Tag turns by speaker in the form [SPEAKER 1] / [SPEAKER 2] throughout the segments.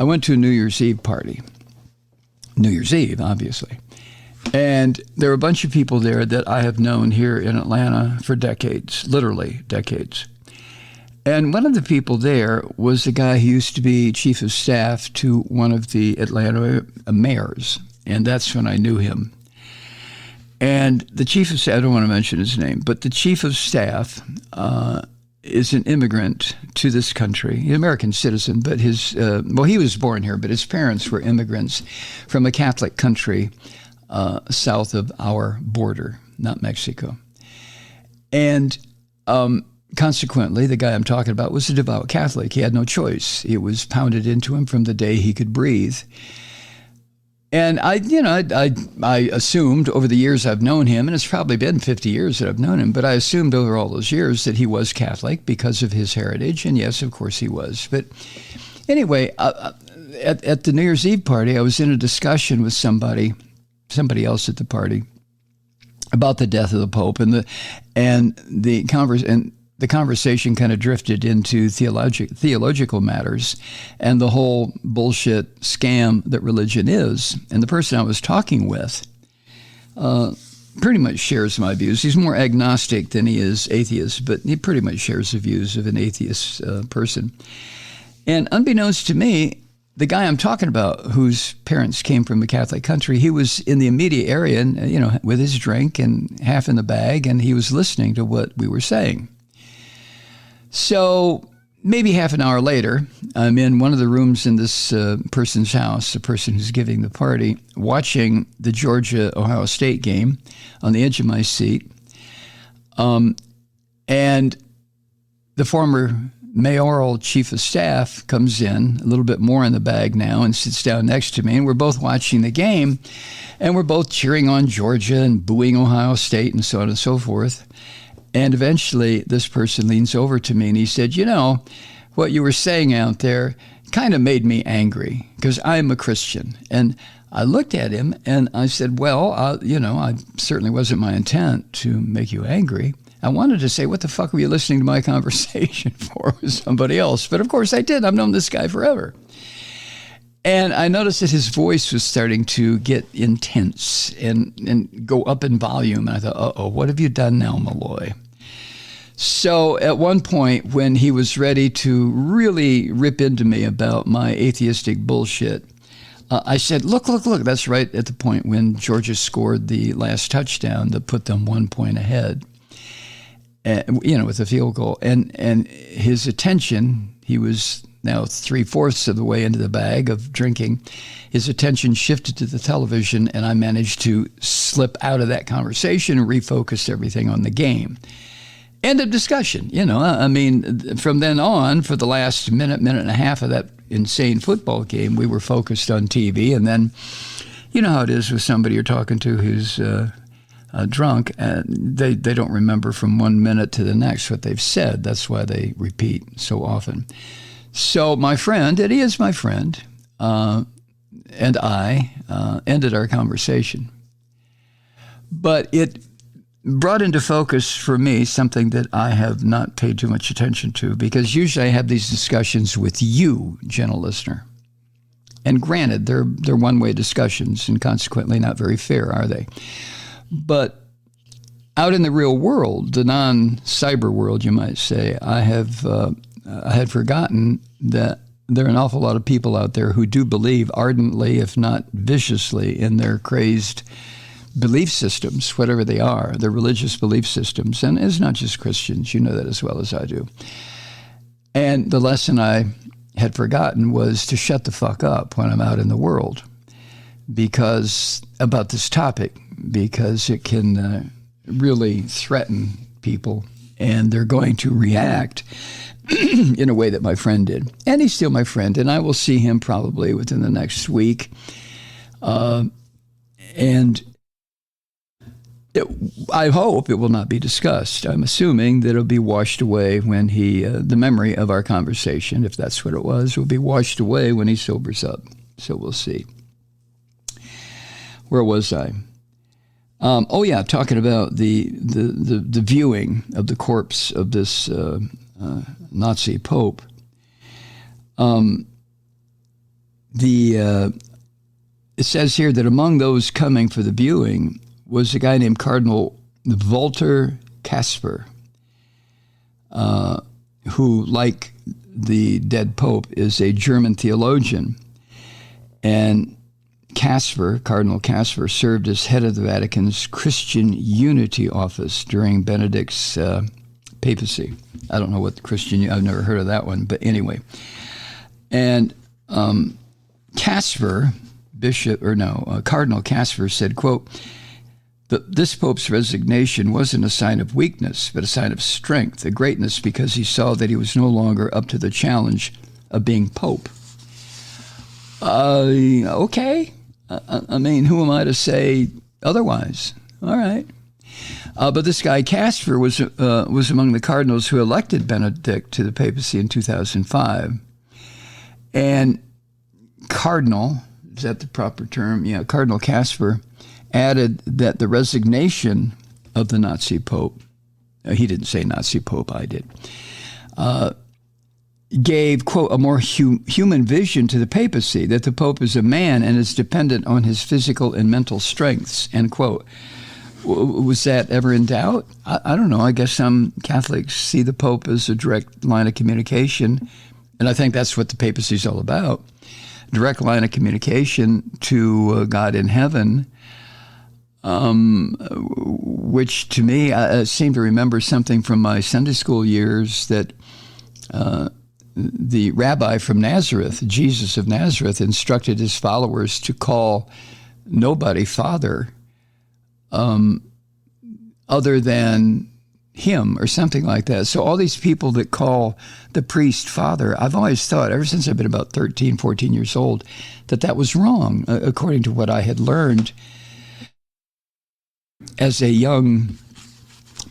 [SPEAKER 1] I went to a New Year's Eve party. New Year's Eve, obviously. And there were a bunch of people there that I have known here in Atlanta for decades, literally decades. And one of the people there was the guy who used to be chief of staff to one of the Atlanta mayors. And that's when I knew him. And the chief of staff, I don't want to mention his name, but the chief of staff is an immigrant to this country, an American citizen, but he was born here, but his parents were immigrants from a Catholic country south of our border, not Mexico. And consequently, the guy I'm talking about was a devout Catholic. He had no choice. It was pounded into him from the day he could breathe. And I assumed over the years I've known him, and it's probably been 50 years that I've known him, but I assumed over all those years that he was Catholic because of his heritage. And yes, of course he was. But anyway, at the New Year's Eve party, I was in a discussion with somebody else at the party about the death of the Pope, and the conversation kind of drifted into theological matters and the whole bullshit scam that religion is. And the person I was talking with pretty much shares my views. He's more agnostic than he is atheist, but he pretty much shares the views of an atheist person. And unbeknownst to me, the guy I'm talking about, whose parents came from a Catholic country, he was in the immediate area, and, with his drink and half in the bag, and he was listening to what we were saying. So maybe half an hour later, I'm in one of the rooms in this person's house, the person who's giving the party, watching the Georgia-Ohio State game on the edge of my seat. And the former mayoral chief of staff comes in, a little bit more in the bag now, and sits down next to me. And we're both watching the game, and we're both cheering on Georgia and booing Ohio State and so on and so forth. And eventually this person leans over to me and he said, what you were saying out there kind of made me angry because I'm a Christian. And I looked at him and I said, well, I certainly wasn't my intent to make you angry. I wanted to say, what the fuck were you listening to my conversation for with somebody else? But of course I did. I've known this guy forever. And I noticed that his voice was starting to get intense and go up in volume. And I thought, uh-oh, what have you done now, Malloy? So at one point, when he was ready to really rip into me about my atheistic bullshit, I said, look, that's right at the point when Georgia scored the last touchdown that put them 1 point ahead, with the field goal. And his attention, he was now 3/4 of the way into the bag of drinking, his attention shifted to the television, and I managed to slip out of that conversation and refocus everything on the game. End of discussion. From then on, for the last minute and a half of that insane football game, we were focused on TV. And then, you know how it is with somebody you're talking to who's drunk, and they don't remember from 1 minute to the next what they've said. That's why they repeat so often. So my friend, and he is my friend, and I ended our conversation. But it brought into focus for me something that I have not paid too much attention to, because usually I have these discussions with you, gentle listener. And granted, they're one-way discussions and consequently not very fair, are they? But out in the real world, the non-cyber world, you might say, I had forgotten that there are an awful lot of people out there who do believe ardently, if not viciously, in their crazed belief systems, whatever they are, their religious belief systems. And it's not just Christians. You know that as well as I do. And the lesson I had forgotten was to shut the fuck up when I'm out in the world about this topic, because it can really threaten people, and they're going to react in a way that my friend did. And he's still my friend, and I will see him probably within the next week. And I hope it will not be discussed. I'm assuming that it'll be washed away when the memory of our conversation, if that's what it was, will be washed away when he sobers up. So we'll see. Where was I? Talking about the viewing of the corpse of this Nazi Pope. It says here that among those coming for the viewing was a guy named Cardinal Walter Casper, who, like the dead Pope, is a German theologian. And Cardinal Casper, served as head of the Vatican's Christian Unity Office during Benedict's papacy. I don't know what I've never heard of that one, but anyway. And Cardinal Casper said, quote, "This Pope's resignation wasn't a sign of weakness, but a sign of strength, a greatness, because he saw that he was no longer up to the challenge of being Pope." Okay. I mean, who am I to say otherwise? All right. But this guy Casper was among the cardinals who elected Benedict to the papacy in 2005. And Cardinal, is that the proper term? Yeah, Cardinal Casper added that the resignation of the Nazi Pope, he didn't say Nazi Pope, I did, gave, quote, "a more human vision to the papacy, that the Pope is a man and is dependent on his physical and mental strengths," end quote. Was that ever in doubt? I don't know. I guess some Catholics see the Pope as a direct line of communication, and I think that's what the papacy is all about. Direct line of communication to God in heaven, which to me, I seem to remember something from my Sunday school years that the rabbi from Nazareth, Jesus of Nazareth, instructed his followers to call nobody Father other than him, or something like that. So all these people that call the priest Father, I've always thought, ever since I've been about 13, 14 years old, that was wrong, according to what I had learned as a young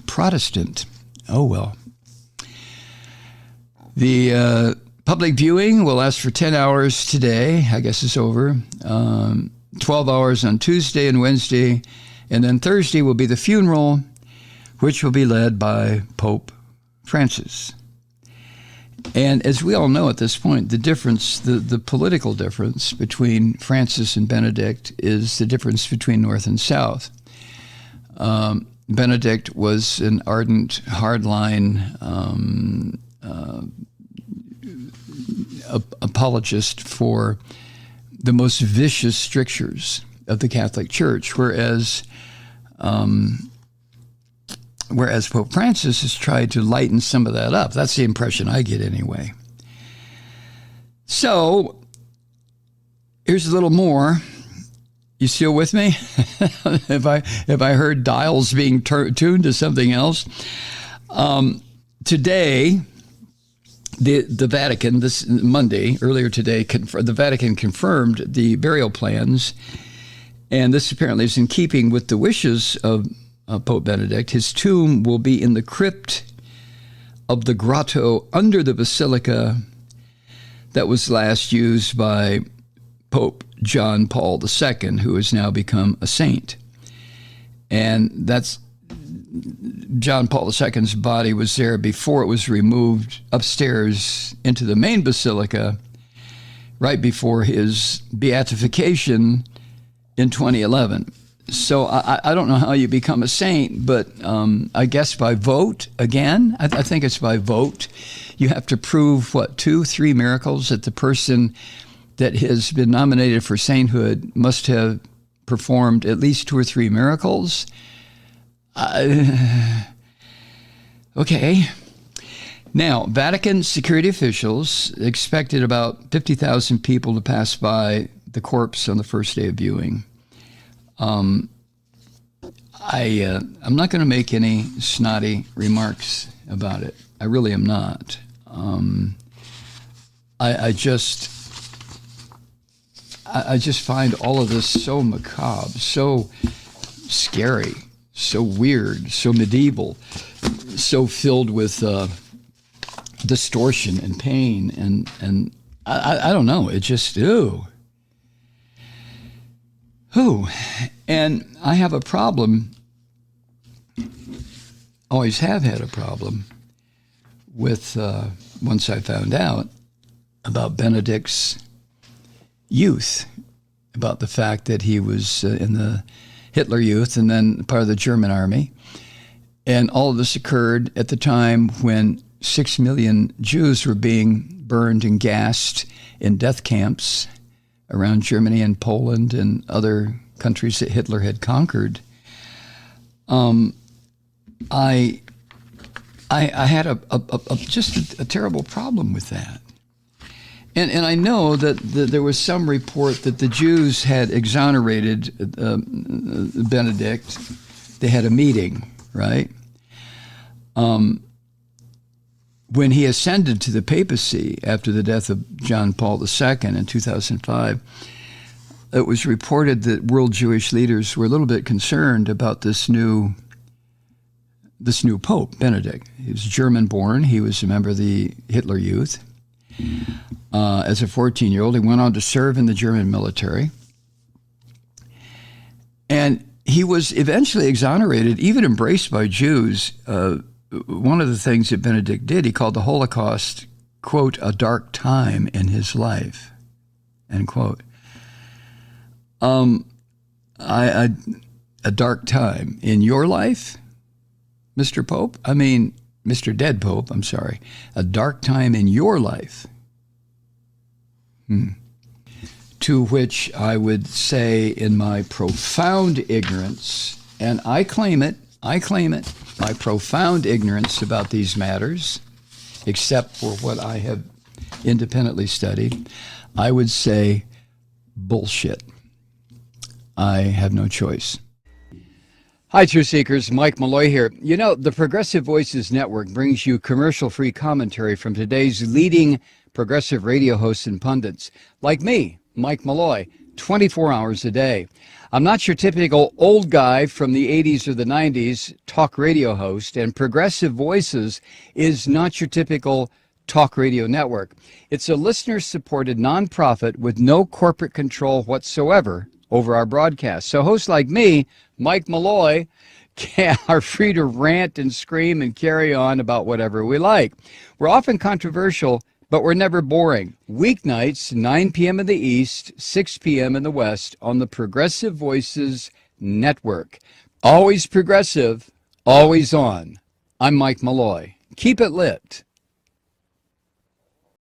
[SPEAKER 1] Protestant. Oh, well. The public viewing will last for 10 hours today. I guess it's over. 12 hours on Tuesday and Wednesday. And then Thursday will be the funeral, which will be led by Pope Francis. And as we all know at this point, the difference, the political difference between Francis and Benedict is the difference between North and South. Benedict was an ardent, hardline apologist for the most vicious strictures of the Catholic Church, whereas Pope Francis has tried to lighten some of that up. That's the impression I get anyway. So here's a little more. You still with me? If I heard dials being tuned to something else. Today, the Vatican, this Monday, earlier today, the Vatican confirmed the burial plans, and this apparently is in keeping with the wishes of Pope Benedict. His tomb will be in the crypt of the grotto under the basilica that was last used by Pope John Paul II, who has now become a saint. And that's John Paul II's body was there before it was removed upstairs into the main basilica right before his beatification in 2011. So I don't know how you become a saint, but I guess by vote again. I think it's by vote. You have to prove, 2, 3 miracles that the person that has been nominated for sainthood must have performed at least 2 or 3 miracles. Okay. Now, Vatican security officials expected about 50,000 people to pass by the corpse on the first day of viewing. I'm not going to make any snotty remarks about it. I really am not. I just find all of this so macabre, so scary, so weird, so medieval, so filled with distortion and pain, and I don't know. It just and I have a problem. Always have had a problem with once I found out about Benedict's youth, about the fact that he was in the Hitler Youth and then part of the German army. And all of this occurred at the time when 6 million Jews were being burned and gassed in death camps around Germany and Poland and other countries that Hitler had conquered. I had just a terrible problem with that. And I know that there was some report that the Jews had exonerated Benedict. They had a meeting, right? When he ascended to the papacy after the death of John Paul II in 2005, it was reported that world Jewish leaders were a little bit concerned about this new Pope, Benedict. He was German-born. He was a member of the Hitler Youth. As a 14-year-old, he went on to serve in the German military. And he was eventually exonerated, even embraced by Jews. One of the things that Benedict did, he called the Holocaust, quote, a dark time in his life, end quote. A dark time in your life, Mr. Pope? I mean, Mr. Dead Pope, I'm sorry. A dark time in your life. To which I would say, in my profound ignorance, and I claim it, my profound ignorance about these matters, except for what I have independently studied, I would say bullshit. I have no choice. Hi, Truth Seekers. Mike Malloy here. You know, the Progressive Voices Network brings you commercial-free commentary from today's leading progressive radio hosts and pundits, like me, Mike Malloy, 24 hours a day. I'm not your typical old guy from the 80s or the 90s talk radio host, and Progressive Voices is not your typical talk radio network. It's a listener-supported nonprofit with no corporate control whatsoever over our broadcast. So hosts like me, Mike Malloy, are free to rant and scream and carry on about whatever we like. We're often controversial, but we're never boring. Weeknights, 9 p.m. in the East, 6 p.m. in the West on the Progressive Voices Network. Always progressive, always on. I'm Mike Malloy. Keep it lit.